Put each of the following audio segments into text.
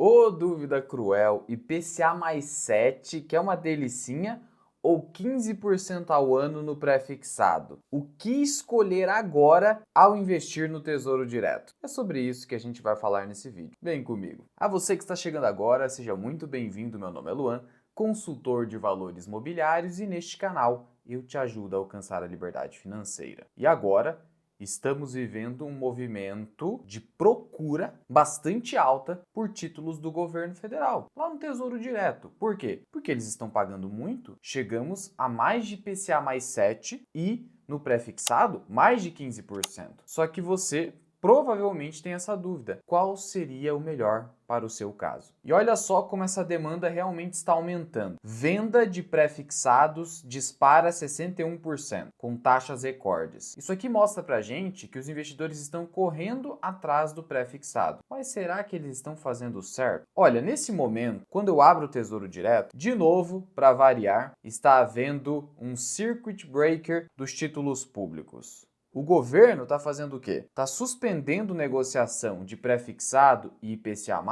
Ô, dúvida cruel, IPCA mais 7, que é uma delicinha, ou 15% ao ano no pré-fixado? O que escolher agora ao investir no Tesouro Direto? É sobre isso que a gente vai falar nesse vídeo. Vem comigo. A você que está chegando agora, seja muito bem-vindo. Meu nome é Luan, consultor de valores mobiliários, e neste canal eu te ajudo a alcançar a liberdade financeira. E agora, estamos vivendo um movimento de procura bastante alta por títulos do governo federal, lá no Tesouro Direto. Por quê? Porque eles estão pagando muito. Chegamos a mais de IPCA mais 7 e no pré-fixado mais de 15%. Só que você provavelmente tem essa dúvida: qual seria o melhor para o seu caso? E olha só como essa demanda realmente está aumentando. Venda de pré-fixados dispara 61%, com taxas recordes. Isso aqui mostra pra gente que os investidores estão correndo atrás do pré-fixado. Mas será que eles estão fazendo certo? Olha, nesse momento, quando eu abro o Tesouro Direto, de novo, para variar, está havendo um circuit breaker dos títulos públicos. O governo está fazendo o quê? Está suspendendo negociação de pré-fixado e IPCA+,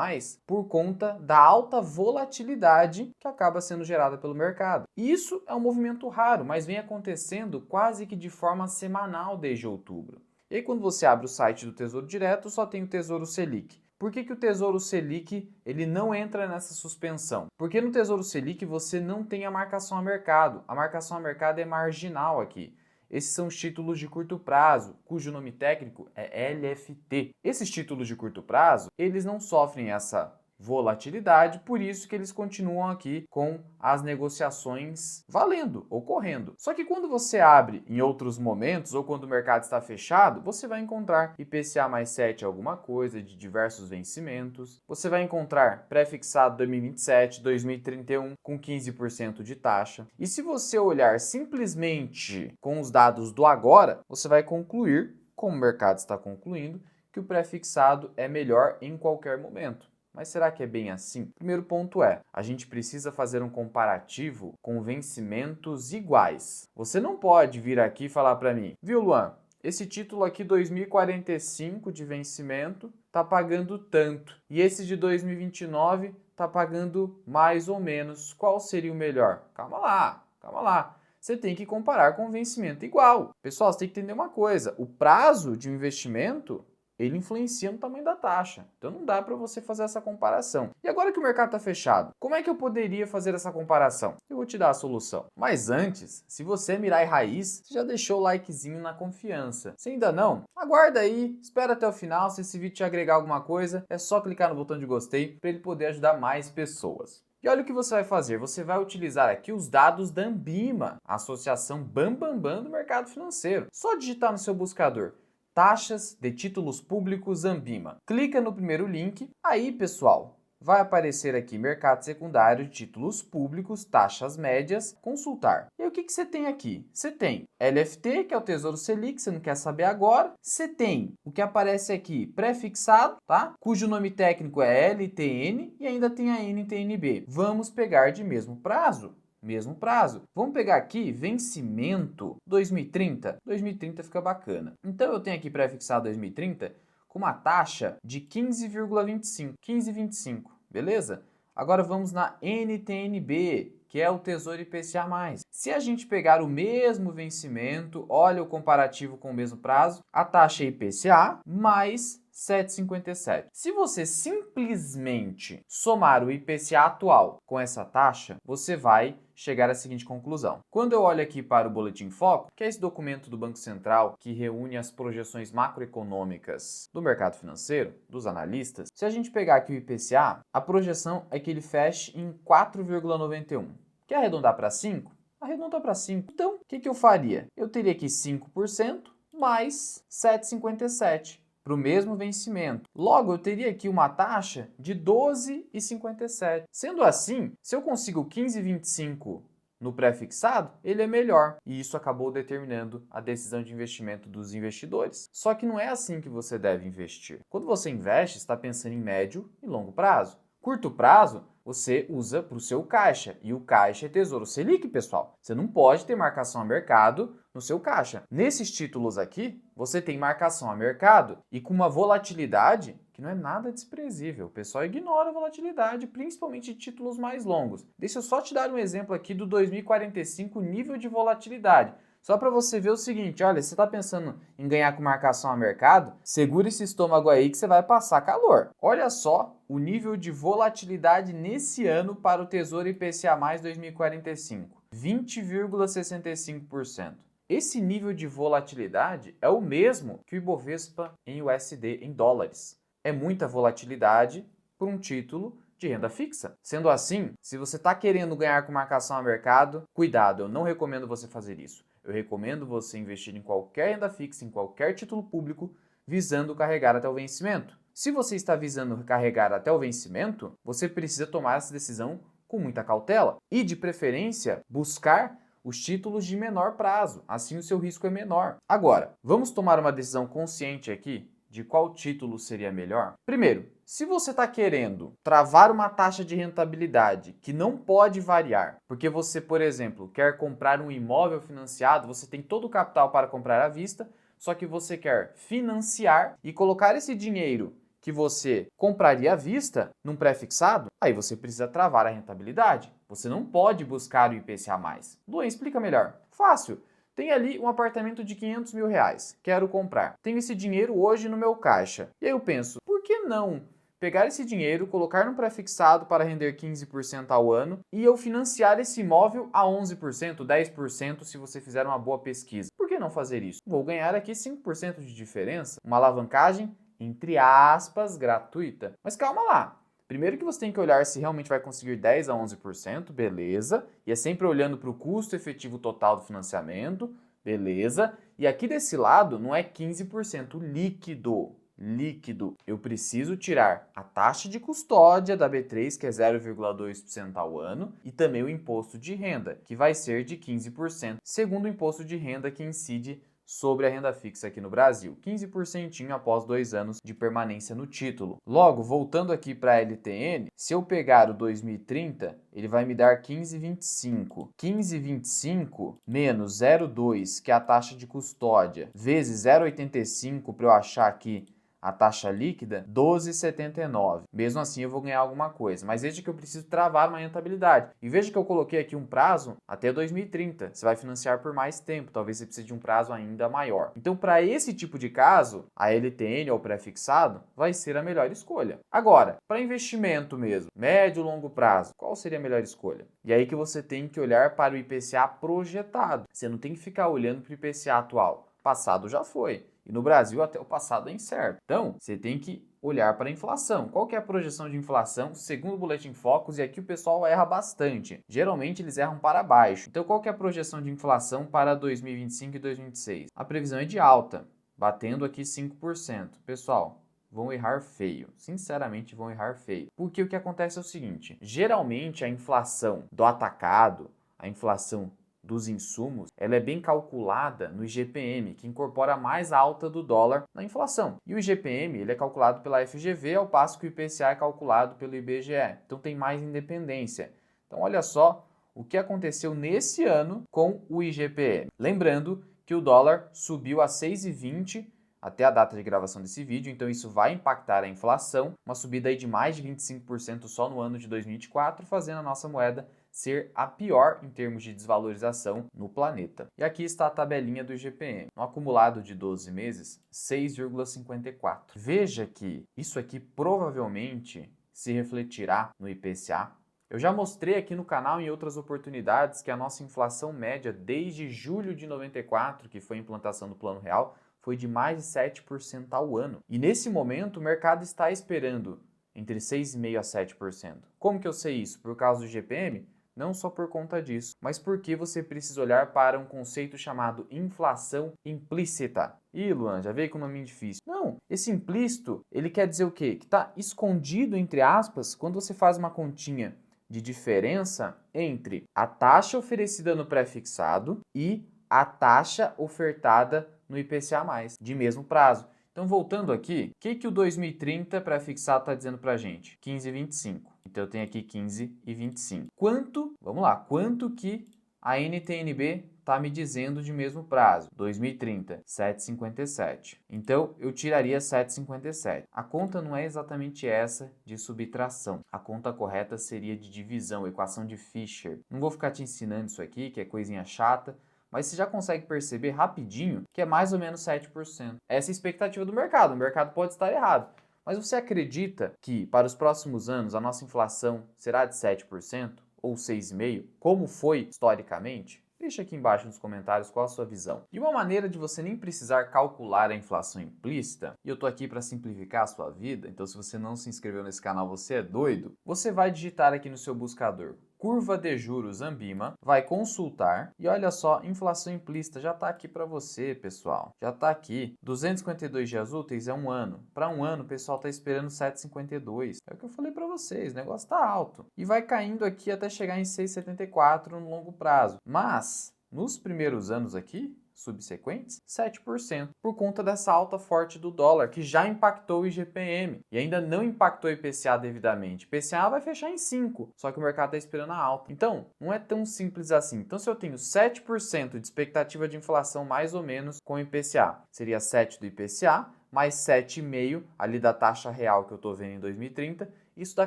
por conta da alta volatilidade que acaba sendo gerada pelo mercado. Isso é um movimento raro, mas vem acontecendo quase que de forma semanal desde outubro. E aí, quando você abre o site do Tesouro Direto, só tem o Tesouro Selic. Por que o Tesouro Selic ele não entra nessa suspensão? Porque no Tesouro Selic você não tem a marcação a mercado. A marcação a mercado é marginal aqui. Esses são os títulos de curto prazo, cujo nome técnico é LFT. Esses títulos de curto prazo, eles não sofrem essa volatilidade, por isso que eles continuam aqui com as negociações valendo, ocorrendo. Só que quando você abre em outros momentos ou quando o mercado está fechado, você vai encontrar IPCA mais 7 alguma coisa de diversos vencimentos. Você vai encontrar pré-fixado 2027, 2031 com 15% de taxa. E se você olhar simplesmente com os dados do agora, você vai concluir, como o mercado está concluindo, que o pré-fixado é melhor em qualquer momento. Mas será que é bem assim? Primeiro ponto é, a gente precisa fazer um comparativo com vencimentos iguais. Você não pode vir aqui e falar para mim, viu, Luan, esse título aqui 2045 de vencimento tá pagando tanto e esse de 2029 tá pagando mais ou menos. Qual seria o melhor? Calma lá, calma lá. Você tem que comparar com um vencimento igual. Pessoal, você tem que entender uma coisa, o prazo de um investimento ele influencia no tamanho da taxa. Então não dá para você fazer essa comparação. E agora que o mercado está fechado, como é que eu poderia fazer essa comparação? Eu vou te dar a solução. Mas antes, se você é Mirai Raiz, você já deixou o likezinho na confiança. Se ainda não, aguarda aí, espera até o final. Se esse vídeo te agregar alguma coisa, é só clicar no botão de gostei para ele poder ajudar mais pessoas. E olha o que você vai fazer, você vai utilizar aqui os dados da Anbima, a associação Bambambam do mercado financeiro. Só digitar no seu buscador taxas de títulos públicos Anbima. Clica no primeiro link, aí pessoal, vai aparecer aqui mercado secundário de títulos públicos, taxas médias, consultar. E aí, o que você tem aqui? Você tem LFT, que é o Tesouro Selic, você não quer saber agora. Você tem o que aparece aqui, pré-fixado, tá? Cujo nome técnico é LTN e ainda tem a NTNB. Vamos pegar de mesmo prazo. Mesmo prazo. Vamos pegar aqui vencimento 2030. 2030 fica bacana. Então eu tenho aqui pré-fixado 2030 com uma taxa de 15,25. 15,25, beleza? Agora vamos na NTNB, que é o Tesouro IPCA+. Se a gente pegar o mesmo vencimento, olha o comparativo com o mesmo prazo, a taxa é IPCA mais 7,57. Se você simplesmente somar o IPCA atual com essa taxa, você vai chegar à seguinte conclusão. Quando eu olho aqui para o Boletim Foco, que é esse documento do Banco Central que reúne as projeções macroeconômicas do mercado financeiro, dos analistas, se a gente pegar aqui o IPCA, a projeção é que ele feche em 4,91. Quer arredondar para 5? Arredonda para 5. Então, o que eu faria? Eu teria aqui 5% mais 7,57. Para o mesmo vencimento. Logo, eu teria aqui uma taxa de 12,57. Sendo assim, se eu consigo 15,25 no pré-fixado, ele é melhor. E isso acabou determinando a decisão de investimento dos investidores. Só que não é assim que você deve investir. Quando você investe, está pensando em médio e longo prazo. Curto prazo, você usa para o seu caixa. E o caixa é Tesouro Selic, pessoal. Você não pode ter marcação a mercado no seu caixa. Nesses títulos aqui, você tem marcação a mercado e com uma volatilidade que que não é nada desprezível. O pessoal ignora a volatilidade, principalmente de títulos mais longos. Deixa eu só te dar um exemplo aqui do 2045 nível de volatilidade. Só para você ver o seguinte, olha, você está pensando em ganhar com marcação a mercado? Segura esse estômago aí que você vai passar calor. Olha só o nível de volatilidade nesse ano para o Tesouro IPCA+ 2045, 20,65%. Esse nível de volatilidade é o mesmo que o Ibovespa em USD, em dólares. É muita volatilidade por um título de renda fixa. Sendo assim, se você está querendo ganhar com marcação a mercado, cuidado, eu não recomendo você fazer isso. Eu recomendo você investir em qualquer renda fixa, em qualquer título público, visando carregar até o vencimento. Se você está visando carregar até o vencimento, você precisa tomar essa decisão com muita cautela e, de preferência, buscar os títulos de menor prazo, assim o seu risco é menor. Agora, vamos tomar uma decisão consciente aqui de qual título seria melhor? Primeiro, se você está querendo travar uma taxa de rentabilidade que não pode variar, porque você, por exemplo, quer comprar um imóvel financiado, você tem todo o capital para comprar à vista, só que você quer financiar e colocar esse dinheiro que você compraria à vista num pré-fixado, aí você precisa travar a rentabilidade. Você não pode buscar o IPCA+. Luan, explica melhor. Fácil. Tem ali um apartamento de 500 mil reais, quero comprar. Tenho esse dinheiro hoje no meu caixa. E aí eu penso, por que não pegar esse dinheiro, colocar no pré-fixado para render 15% ao ano e eu financiar esse imóvel a 11%, 10% se você fizer uma boa pesquisa? Por que não fazer isso? Vou ganhar aqui 5% de diferença, uma alavancagem, entre aspas, gratuita. Mas calma lá. Primeiro que você tem que olhar se realmente vai conseguir 10 a 11%, beleza. E é sempre olhando para o custo efetivo total do financiamento, beleza. E aqui desse lado não é 15% líquido. Eu preciso tirar a taxa de custódia da B3, que é 0,2% ao ano, e também o imposto de renda, que vai ser de 15%, segundo o imposto de renda que incide sobre a renda fixa aqui no Brasil, 15% após 2 anos de permanência no título. Logo, voltando aqui para a LTN, se eu pegar o 2030, ele vai me dar 15,25. 15,25 menos 0,2, que é a taxa de custódia, vezes 0,85 para eu achar aqui a taxa líquida, 12,79. Mesmo assim, eu vou ganhar alguma coisa. Mas veja que eu preciso travar uma rentabilidade. E veja que eu coloquei aqui um prazo até 2030. Você vai financiar por mais tempo. Talvez você precise de um prazo ainda maior. Então, para esse tipo de caso, a LTN ou pré-fixado vai ser a melhor escolha. Agora, para investimento mesmo, médio e longo prazo, qual seria a melhor escolha? E aí que você tem que olhar para o IPCA projetado. Você não tem que ficar olhando para o IPCA atual. Passado já foi. E no Brasil até o passado é incerto. Então, você tem que olhar para a inflação. Qual que é a projeção de inflação segundo o Boletim Focus? E aqui o pessoal erra bastante. Geralmente eles erram para baixo. Então, qual que é a projeção de inflação para 2025 e 2026? A previsão é de alta, batendo aqui 5%. Pessoal, vão errar feio. Sinceramente, vão errar feio. Porque o que acontece é o seguinte, geralmente a inflação do atacado, a inflação dos insumos, ela é bem calculada no IGPM, que incorpora mais a alta do dólar na inflação. E o IGPM, ele é calculado pela FGV, ao passo que o IPCA é calculado pelo IBGE. Então tem mais independência. Então olha só o que aconteceu nesse ano com o IGPM. Lembrando que o dólar subiu a 6,20 até a data de gravação desse vídeo, então isso vai impactar a inflação, uma subida aí de mais de 25% só no ano de 2024, fazendo a nossa moeda ser a pior em termos de desvalorização no planeta. E aqui está a tabelinha do IGPM. No acumulado de 12 meses, 6,54. Veja que isso aqui provavelmente se refletirá no IPCA. Eu já mostrei aqui no canal em outras oportunidades que a nossa inflação média desde julho de 94, que foi a implantação do Plano Real, foi de mais de 7% ao ano. E nesse momento o mercado está esperando entre 6,5% a 7%. Como que eu sei isso? Por causa do IGPM? Não só por conta disso, mas porque você precisa olhar para um conceito chamado inflação implícita. Ih, Luan, já veio com um nome difícil. Não, esse implícito, ele quer dizer o quê? Que está escondido, entre aspas, quando você faz uma continha de diferença entre a taxa oferecida no pré-fixado e a taxa ofertada no IPCA+, de mesmo prazo. Então, voltando aqui, o que o 2030 pré-fixado está dizendo para a gente? 15,25. Então, eu tenho aqui 15,25. Quanto, vamos lá, quanto que a NTN-B está me dizendo de mesmo prazo, 2030, 7,57. Então, eu tiraria 7,57. A conta não é exatamente essa de subtração. A conta correta seria de divisão, equação de Fisher. Não vou ficar te ensinando isso aqui, que é coisinha chata, mas você já consegue perceber rapidinho que é mais ou menos 7%. Essa é a expectativa do mercado. O mercado pode estar errado. Mas você acredita que para os próximos anos a nossa inflação será de 7% ou 6,5%, como foi historicamente? Deixa aqui embaixo nos comentários qual a sua visão. E uma maneira de você nem precisar calcular a inflação implícita, e eu tô aqui para simplificar a sua vida, então se você não se inscreveu nesse canal, você é doido, você vai digitar aqui no seu buscador curva de juros Ambima, vai consultar e olha só, inflação implícita já está aqui para você, pessoal. Já está aqui. 252 dias úteis é um ano. Para um ano, o pessoal está esperando 7,52. É o que eu falei para vocês, o negócio está alto. E vai caindo aqui até chegar em 6,74 no longo prazo. Mas, nos primeiros anos aqui, subsequentes, 7%, por conta dessa alta forte do dólar, que já impactou o IGPM e ainda não impactou o IPCA devidamente. O IPCA vai fechar em 5%, só que o mercado está esperando a alta. Então, não é tão simples assim. Então, se eu tenho 7% de expectativa de inflação mais ou menos com o IPCA, seria 7% do IPCA, mais 7,5% ali da taxa real que eu estou vendo em 2030, isso dá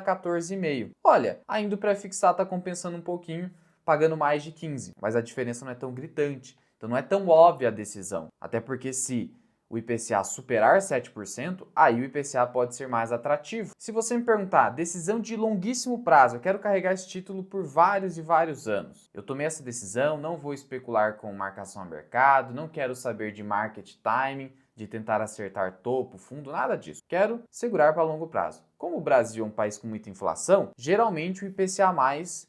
14,5%. Olha, ainda o pré-fixado está compensando um pouquinho, pagando mais de 15%, mas a diferença não é tão gritante. Então não é tão óbvia a decisão, até porque se o IPCA superar 7%, aí o IPCA pode ser mais atrativo. Se você me perguntar, decisão de longuíssimo prazo, eu quero carregar esse título por vários e vários anos. Eu tomei essa decisão, não vou especular com marcação a mercado, não quero saber de market timing, de tentar acertar topo, fundo, nada disso. Quero segurar para longo prazo. Como o Brasil é um país com muita inflação, geralmente o IPCA mais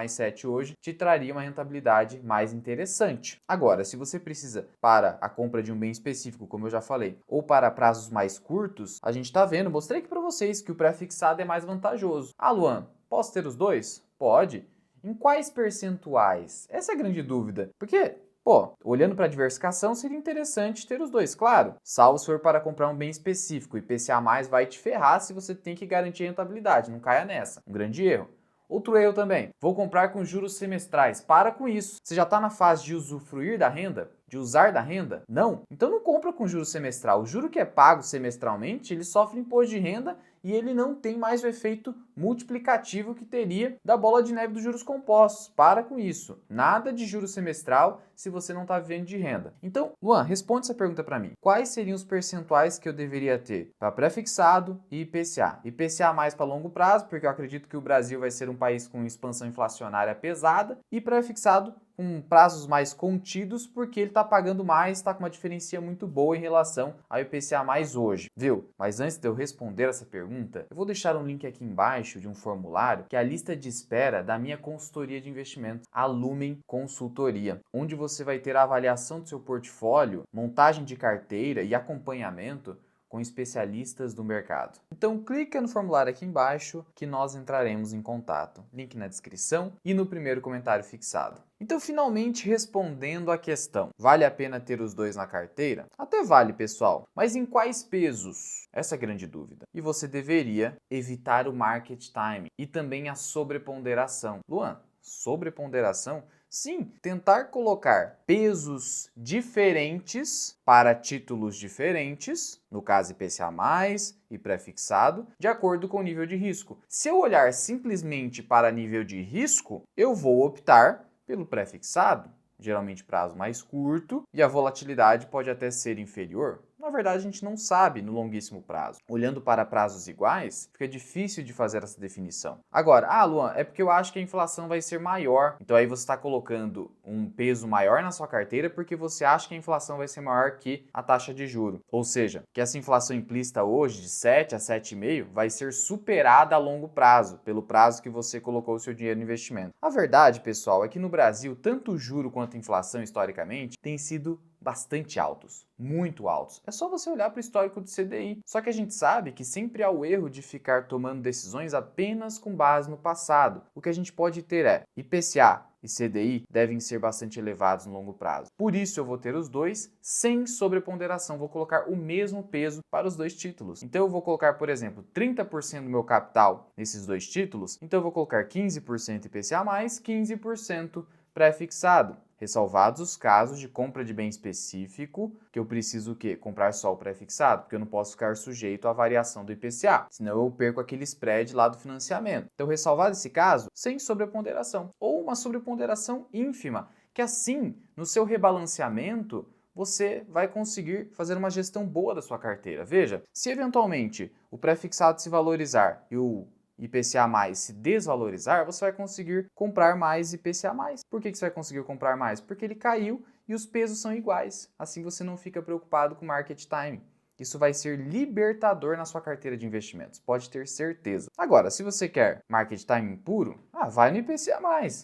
7 hoje, te traria uma rentabilidade mais interessante. Agora, se você precisa para a compra de um bem específico, como eu já falei, ou para prazos mais curtos, a gente está vendo, mostrei aqui para vocês que o pré-fixado é mais vantajoso. Ah, Luan, posso ter os dois? Pode. Em quais percentuais? Essa é a grande dúvida. Porque olhando para a diversificação, seria interessante ter os dois, claro. Salvo se for para comprar um bem específico. O IPCA vai te ferrar se você tem que garantir rentabilidade. Não caia nessa. Um grande erro. Outro erro também, vou comprar com juros semestrais. Para com isso. Você já está na fase de usufruir da renda? De usar da renda? Não. Então não compra com juro semestral. O juro que é pago semestralmente, ele sofre imposto de renda e ele não tem mais o efeito multiplicativo que teria da bola de neve dos juros compostos. Para com isso. Nada de juro semestral se você não está vivendo de renda. Então, Luan, responde essa pergunta para mim. Quais seriam os percentuais que eu deveria ter para pré-fixado e IPCA? IPCA mais para longo prazo, porque eu acredito que o Brasil vai ser um país com expansão inflacionária pesada, e pré-fixado com prazos mais contidos, porque ele está pagando mais, está com uma diferença muito boa em relação ao IPCA mais hoje, viu? Mas antes de eu responder essa pergunta, eu vou deixar um link aqui embaixo de um formulário que é a lista de espera da minha consultoria de investimento, a Lumen Consultoria, onde você vai ter a avaliação do seu portfólio, montagem de carteira e acompanhamento com especialistas do mercado. Então clica no formulário aqui embaixo que nós entraremos em contato. Link na descrição e no primeiro comentário fixado. Então, finalmente respondendo à questão, vale a pena ter os dois na carteira? Até vale, pessoal, mas em quais pesos? Essa é a grande dúvida. E você deveria evitar o market timing e também a sobreponderação. Luan, sobreponderação? Sim, tentar colocar pesos diferentes para títulos diferentes, no caso IPCA+, e pré-fixado, de acordo com o nível de risco. Se eu olhar simplesmente para nível de risco, eu vou optar pelo pré-fixado, geralmente prazo mais curto, e a volatilidade pode até ser inferior. Na verdade, a gente não sabe no longuíssimo prazo. Olhando para prazos iguais, fica difícil de fazer essa definição. Agora, Luan, é porque eu acho que a inflação vai ser maior. Então aí você está colocando um peso maior na sua carteira porque você acha que a inflação vai ser maior que a taxa de juro. Ou seja, que essa inflação implícita hoje de 7 a 7,5 vai ser superada a longo prazo, pelo prazo que você colocou o seu dinheiro no investimento. A verdade, pessoal, é que no Brasil, tanto o juro quanto a inflação, historicamente, tem sido bastante altos, muito altos. É só você olhar para o histórico do CDI. Só que a gente sabe que sempre há o erro de ficar tomando decisões apenas com base no passado. O que a gente pode ter é IPCA e CDI devem ser bastante elevados no longo prazo. Por isso eu vou ter os dois sem sobreponderação. Vou colocar o mesmo peso para os dois títulos. Então eu vou colocar, por exemplo, 30% do meu capital nesses dois títulos. Então eu vou colocar 15% IPCA+, 15% pré-fixado. ressalvados os casos de compra de bem específico, que eu preciso o quê? Comprar só o pré-fixado, porque eu não posso ficar sujeito à variação do IPCA, senão eu perco aquele spread lá do financiamento. Então, ressalvado esse caso, sem sobreponderação, ou uma sobreponderação ínfima, que assim, no seu rebalanceamento, você vai conseguir fazer uma gestão boa da sua carteira. Veja, se eventualmente o pré-fixado se valorizar e o IPCA+ se desvalorizar, você vai conseguir comprar mais IPCA+. Por que você vai conseguir comprar mais? Porque ele caiu e os pesos são iguais. Assim você não fica preocupado com market timing. Isso vai ser libertador na sua carteira de investimentos, pode ter certeza. Agora, se você quer market timing puro, vai no IPCA+,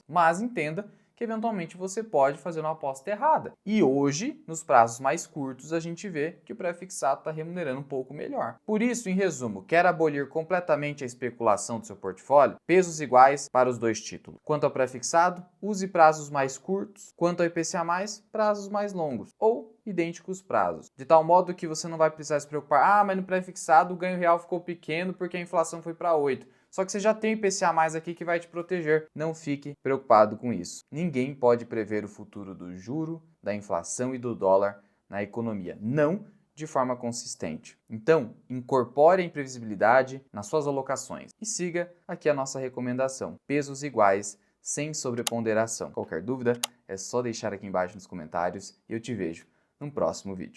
mas entenda que eventualmente você pode fazer uma aposta errada. E hoje, nos prazos mais curtos, a gente vê que o pré-fixado está remunerando um pouco melhor. Por isso, em resumo, quer abolir completamente a especulação do seu portfólio? Pesos iguais para os dois títulos. Quanto ao pré-fixado, use prazos mais curtos. Quanto ao IPCA+, prazos mais longos. Ou idênticos prazos. De tal modo que você não vai precisar se preocupar, mas no pré-fixado o ganho real ficou pequeno porque a inflação foi para 8. Só que você já tem o IPCA+ aqui que vai te proteger. Não fique preocupado com isso. Ninguém pode prever o futuro do juro, da inflação e do dólar na economia. Não de forma consistente. Então, incorpore a imprevisibilidade nas suas alocações e siga aqui a nossa recomendação. Pesos iguais, sem sobreponderação. Qualquer dúvida, é só deixar aqui embaixo nos comentários e eu te vejo no próximo vídeo.